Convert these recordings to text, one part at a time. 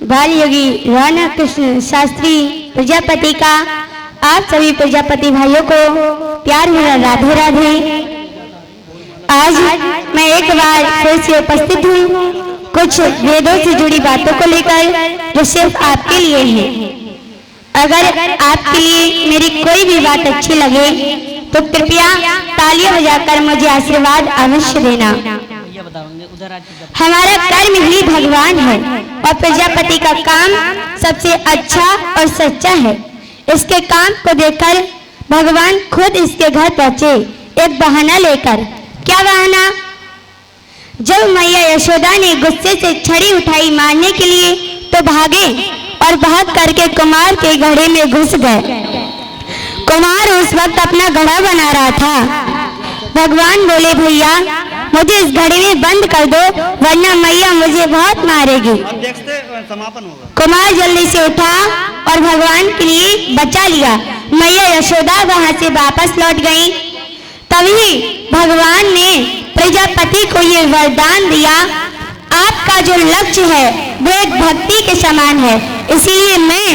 बाल योगी राणा कृष्ण शास्त्री प्रजापति का आप सभी प्रजापति भाइयों को प्यार भरा राधे राधे। आज मैं एक बार फिर से उपस्थित हूँ कुछ वेदों से जुड़ी बातों को लेकर जो सिर्फ आपके लिए है। अगर आपके लिए मेरी कोई भी बात अच्छी लगे तो कृपया तालियां बजाकर मुझे आशीर्वाद अवश्य देना। हमारा कर्म ही भगवान है और प्रजापति का काम सबसे अच्छा और सच्चा है। इसके काम को देखकर भगवान खुद इसके घर पहुंचे एक बहाना लेकर। क्या बहाना? जब मैया यशोदा ने गुस्से से छड़ी उठाई मारने के लिए तो भागे और भाग करके कुमार के घड़े में घुस गए। कुमार उस वक्त अपना घड़ा बना रहा था। भगवान बोले, भैया मुझे इस घड़े में बंद कर दो वरना मैया मुझे बहुत मारेगी। समापन होगा। कुमार जल्दी से उठा और भगवान के लिए बचा लिया। मैया यशोदा वहां से वापस लौट गई। तभी भगवान ने प्रजापति को ये वरदान दिया, आपका जो लक्ष्य है वो एक भक्ति के समान है, इसीलिए मैं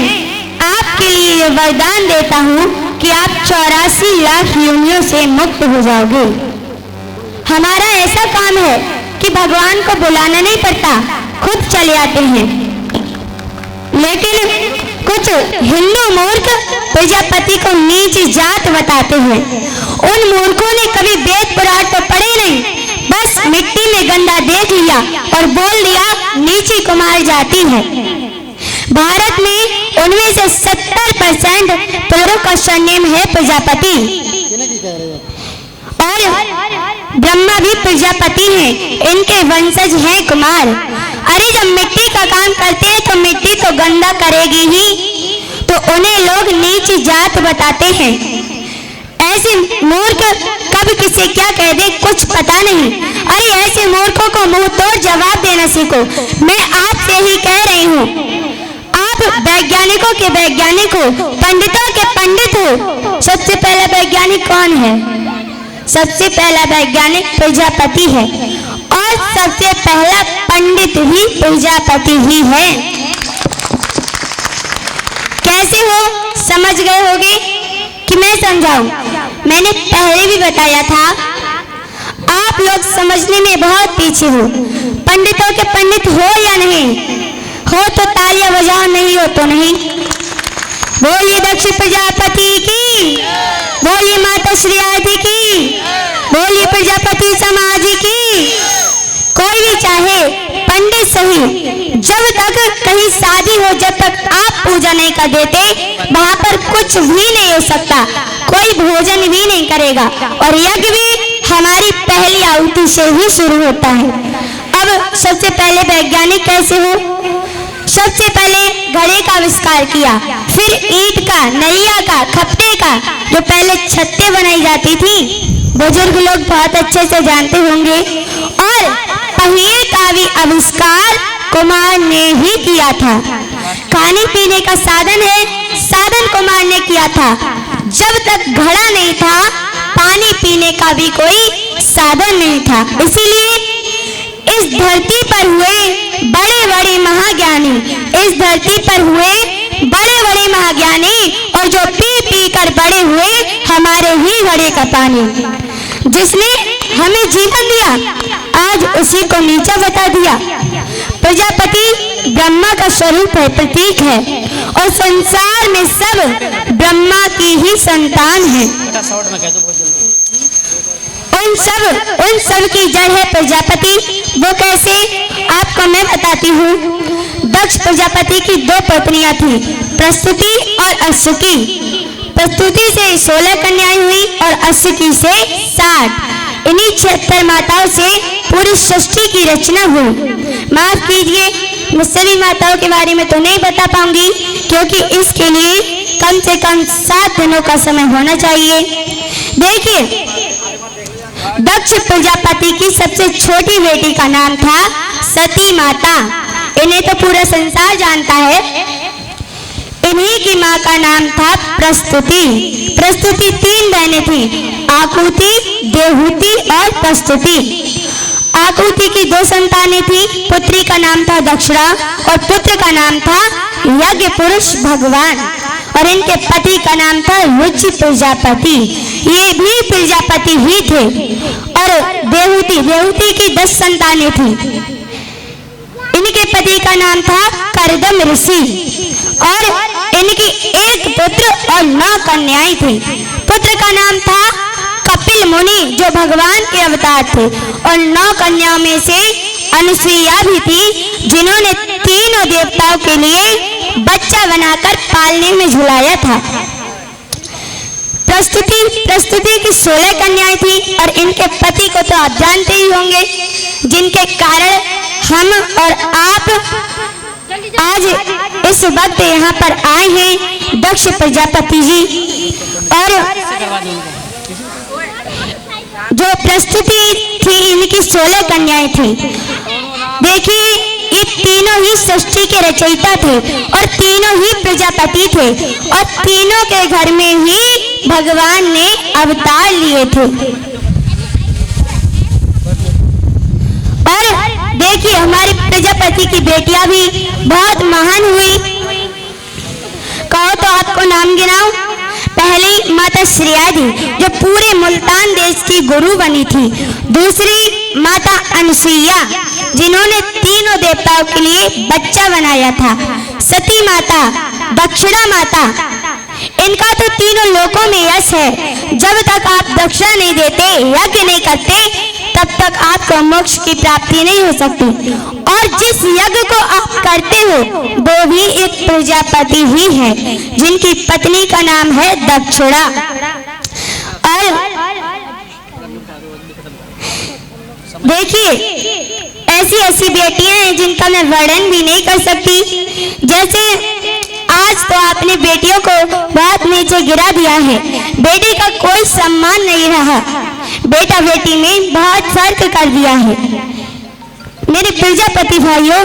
आपके लिए ये वरदान देता हूँ कि आप 84 लाख योनियों से मुक्त हो जाओगे। हमारा ऐसा काम है कि भगवान को बुलाना नहीं पड़ता, खुद चले आते हैं। लेकिन कुछ हिंदू मूर्ख प्रजापति को नीच जात बताते हैं। उन मूर्खों ने कभी वेद पुराण तो पढ़े नहीं, बस मिट्टी में गंदा देख लिया और बोल दिया नीची कुमार जाति है। भारत में उनमें से 70% पुरुषों का सरनेम है प्रजापति और ब्रह्मा भी प्रजापति हैं, इनके वंशज हैं कुमार। अरे जब मिट्टी का काम करते हैं तो मिट्टी तो गंदा करेगी ही, तो उन्हें लोग नीच जात बताते हैं। ऐसे मूर्ख कब किसे क्या कह दे कुछ पता नहीं। अरे ऐसे मूर्खों को मुंह तोड़ जवाब देना सीखो। मैं आपसे ही कह रही हूँ, आप वैज्ञानिकों के वैज्ञानिक हो, पंडितों के पंडित हो। सबसे पहला वैज्ञानिक कौन है? सबसे पहला वैज्ञानिक प्रजापति है और सबसे पहला पंडित भी प्रजापति ही है। कैसे हो समझ गए होगे कि मैं समझाऊं? मैंने पहले भी बताया था, आप लोग समझने में बहुत पीछे हो। पंडितों के पंडित हो या नहीं हो तो तालियां बजाओ, नहीं हो तो नहीं। बोलिए दक्ष प्रजापति की, बोलिए माता श्री आदि की, बोलिए प्रजापति समाज की। कोई भी चाहे पंडित सही, जब तक कहीं शादी हो, जब तक आप पूजा नहीं कर देते वहां पर कुछ भी नहीं हो सकता, कोई भोजन भी नहीं करेगा और यज्ञ भी हमारी पहली आहुति से ही शुरू होता है। अब सबसे पहले वैज्ञानिक कैसे हो? सबसे पहले घड़े का आविष्कार किया, फिर ईंट का, नैया का, खपटे का, जो पहले छत्ते बनाई जाती थी, बुजुर्ग लोग बहुत अच्छे से जानते होंगे। और पहिए का भी आविष्कार कुमार ने ही किया था। खाने पीने का साधन है, साधन कुमार ने किया था। जब तक घड़ा नहीं था पानी पीने का भी कोई साधन नहीं था। इसीलिए इस धरती पर हुए बड़े बड़े महाज्ञानी, इस धरती पर हुए बड़े बड़े महाज्ञानी और जो पी पी कर बड़े हुए हमारे ही घड़े का पानी, जिसने हमें जीवन दिया, आज उसी को नीचा बता दिया। प्रजापति ब्रह्मा का स्वरूप है, प्रतीक है और संसार में सब ब्रह्मा की ही संतान है। उन सब की जड़ है प्रजापति। वो कैसे, आपको मैं बताती हूँ। दक्ष प्रजापति की 2 पत्नियां थी, प्रस्तुति और अश्वकी। प्रस्तुति से 16 कन्याएं हुई और अश्वकी से 60। इन्हीं 76 माताओं से पूरी सृष्टि की रचना हुई। माफ कीजिए, मुझसे भी माताओं के बारे में तो नहीं बता पाऊंगी, क्योंकि इसके लिए कम से कम 7 दिनों का समय होना चाहिए। देखिए, दक्ष प्रजापति की सबसे छोटी बेटी का नाम था सती माता। इन्हें तो पूरा संसार जानता है। इन्हीं की मां का नाम था प्रस्तुति। प्रस्तुति 3 बहनें थी, आकुति, देवहूति और प्रस्तुति। आकृति की 2 संतानें थी। पुत्री का नाम था दक्षिणा और पुत्र का नाम था यज्ञ पुरुष भगवान, और इनके पति का नाम था रुचि प्रजापति। ये भी प्रजापति ही थे। और देवहूति की 10 संतानें थी। इनके पति का नाम था करदम ऋषि, और इनकी 1 पुत्र और 9 कन्याएं थी। पुत्र का नाम था कपिल मुनि, जो भगवान के अवतार थे, और 9 कन्याओं में से अनुसुईया भी थी, जिन्होंने तीनों देवताओं के लिए बच्चा बनाकर पालने में झुलाया था। प्रस्तुति की 16 कन्याएं थी, और इनके पति को तो आप जानते ही होंगे, जिनके कारण हम और आप आज इस वक्त यहाँ पर आए हैं, दक्ष प्रजापति जी। और जो प्रस्तुति थी, इनकी 16 कन्याएं थी। देखिए, ये तीनों ही सृष्टि के रचयिता थे, और तीनों ही प्रजापति थे, और तीनों के घर में ही भगवान ने अवतार लिए थे। और देखिए, हमारी प्रजापति की बेटियां भी बहुत महान हुई। कहो तो आपको नाम गिनाऊं। पहली माता श्रेया जी, जो पूरे मुल्तान देश की गुरु बनी थी। दूसरी माता अनुसुईया, जिन्होंने तीनों देवताओं के लिए बच्चा बनाया था। सती माता, दक्षिणा माता, इनका तो तीनों लोकों में यश है। जब तक आप दक्षिणा नहीं देते, यज्ञ नहीं करते, तब तक आपको मोक्ष की प्राप्ति नहीं हो सकती। और जिस यज्ञ को आप करते हो, वो भी एक प्रजापति ही है, जिनकी पत्नी का नाम है दक्षिणा। और देखिए, ऐसी बेटियां हैं जिनका मैं वर्णन भी नहीं कर सकती। जैसे आज तो आपने बेटियों को बहुत नीचे गिरा दिया है। बेटी का कोई सम्मान नहीं रहा। बेटा बेटी में बहुत फर्क कर दिया है। मेरे प्रजापति भाइयों,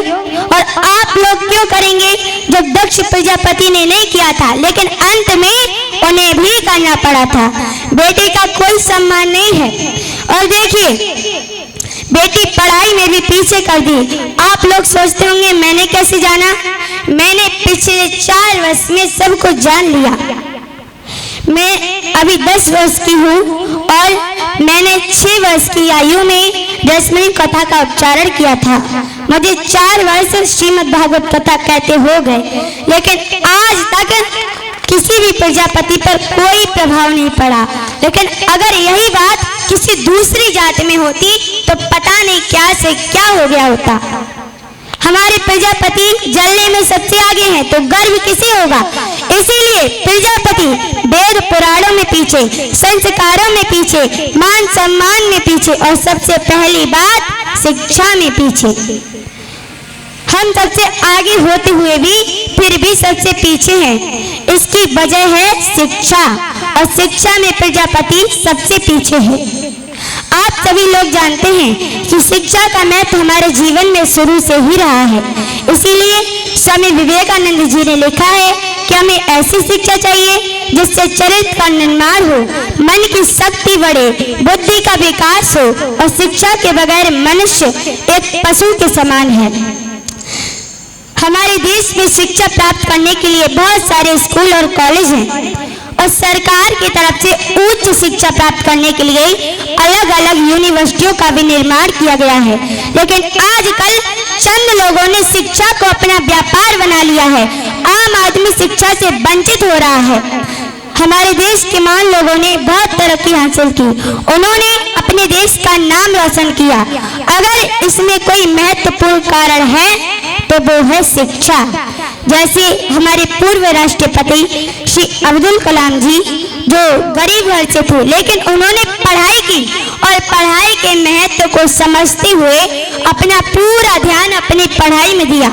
और आप लोग क्यों करेंगे जब दक्ष प्रजापति ने नहीं किया था, लेकिन अंत में उन्हें भी करना पड़ा था। बेटी का कोई सम्मान नहीं है। और देखिए, बेटी पढ़ाई में भी पीछे कर दी। आप लोग सोचते होंगे मैंने कैसे जाना। मैंने पिछले 4 वर्ष में सब कुछ जान लिया। मैं अभी 10 वर्ष की हूँ, और मैंने 6 वर्ष की आयु में दशमी कथा का उच्चारण किया था। मुझे 4 वर्ष श्रीमद् भागवत कथा कहते हो गए, लेकिन आज तक किसी भी प्रजापति पर कोई प्रभाव नहीं पड़ा। लेकिन अगर यही बात किसी दूसरी जाति में होती, तो पता नहीं क्या से क्या हो गया होता। हमारे प्रजापति जलने में सबसे आगे हैं, तो गर्व किसे होगा। इसीलिए प्रजापति वेद पुराणों में पीछे, संस्कारों में पीछे, मान सम्मान में पीछे, और सबसे पहली बात शिक्षा में पीछे। हम सबसे आगे होते हुए भी फिर भी सबसे पीछे हैं। इसकी वजह है शिक्षा, और शिक्षा में प्रजापति सबसे पीछे है। आप सभी लोग जानते हैं कि शिक्षा का महत्व हमारे जीवन में शुरू से ही रहा है। इसीलिए स्वामी विवेकानंद जी ने लिखा है कि हमें ऐसी शिक्षा चाहिए जिससे चरित्र का निर्माण हो, मन की शक्ति बढ़े, बुद्धि का विकास हो, और शिक्षा के बगैर मनुष्य एक पशु के समान है। हमारे देश में शिक्षा प्राप्त करने के लिए बहुत सारे स्कूल और कॉलेज हैं, और सरकार की तरफ से उच्च शिक्षा प्राप्त करने के लिए अलग अलग यूनिवर्सिटियों का भी निर्माण किया गया है। लेकिन आजकल चंद लोगों ने शिक्षा को अपना व्यापार बना लिया है। आम आदमी शिक्षा से वंचित हो रहा है। हमारे देश के महान लोगों ने बहुत तरक्की हासिल की। उन्होंने अपने देश का नाम रोशन किया। अगर इसमें कोई महत्वपूर्ण कारण है, तो वो है शिक्षा। जैसे हमारे पूर्व राष्ट्रपति श्री अब्दुल कलाम जी, जो गरीब घर से थे, लेकिन उन्होंने पढ़ाई की, और पढ़ाई के महत्व को समझते हुए अपना पूरा ध्यान अपनी पढ़ाई में दिया।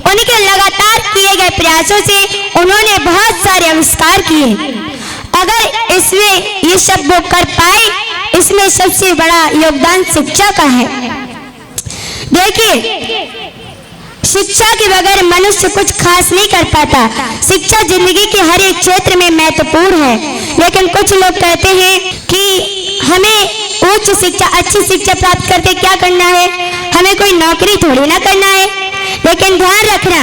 उनके लगातार किए गए प्रयासों से उन्होंने बहुत सारे आविष्कार किए। अगर इसमें ये सब वो कर पाए, इसमें सबसे बड़ा योगदान शिक्षा का है। देखिए, शिक्षा के बगैर मनुष्य कुछ खास नहीं कर पाता। शिक्षा जिंदगी के हर एक क्षेत्र में महत्वपूर्ण है। लेकिन कुछ लोग कहते हैं कि हमें उच्च शिक्षा, अच्छी शिक्षा प्राप्त करके क्या करना है? हमें कोई नौकरी थोड़ी ना करना है। लेकिन ध्यान रखना,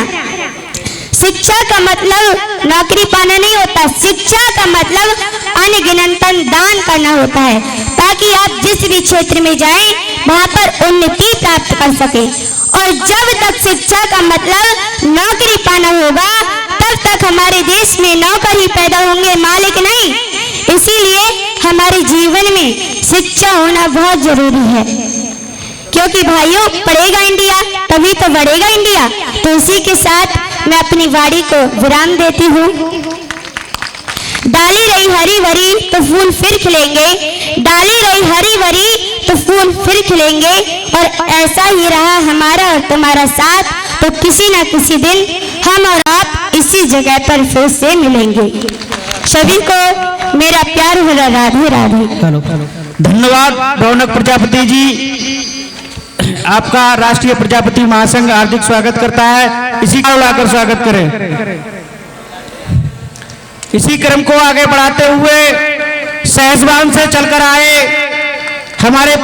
शिक्षा का मतलब नौकरी पाना नहीं होता। शिक्षा का मतलब अनगिनत दान करना होता है, ताकि आप जिस भी क्षेत्र में जाएं वहां पर उन्नति प्राप्त कर सके। और जब तक शिक्षा का मतलब नौकरी पाना होगा, तब तक हमारे देश में नौकर ही पैदा होंगे, मालिक नहीं। इसीलिए हमारे जीवन में शिक्षा होना बहुत जरूरी है, क्योंकि भाइयों, पढ़ेगा इंडिया तभी तो बढ़ेगा इंडिया। तो इसी के साथ मैं अपनी वाणी को विराम देती हूँ। डाली रही हरी भरी तो फूल फिर खिलेंगे, डाली रही हरी भरी तो फूल फिर खिलेंगे। और ऐसा ही रहा हमारा और तुम्हारा साथ, तो किसी न किसी दिन हम और आप इसी जगह पर फिर से मिलेंगे। सभी को मेरा प्यार भरा राधे राधे। धन्यवाद रौनक प्रजापति जी। आपका राष्ट्रीय प्रजापति महासंघ हार्दिक स्वागत करता है। इसी को लाकर स्वागत करें। इसी क्रम को आगे बढ़ाते हुए सहसवान से चलकर आए हमारे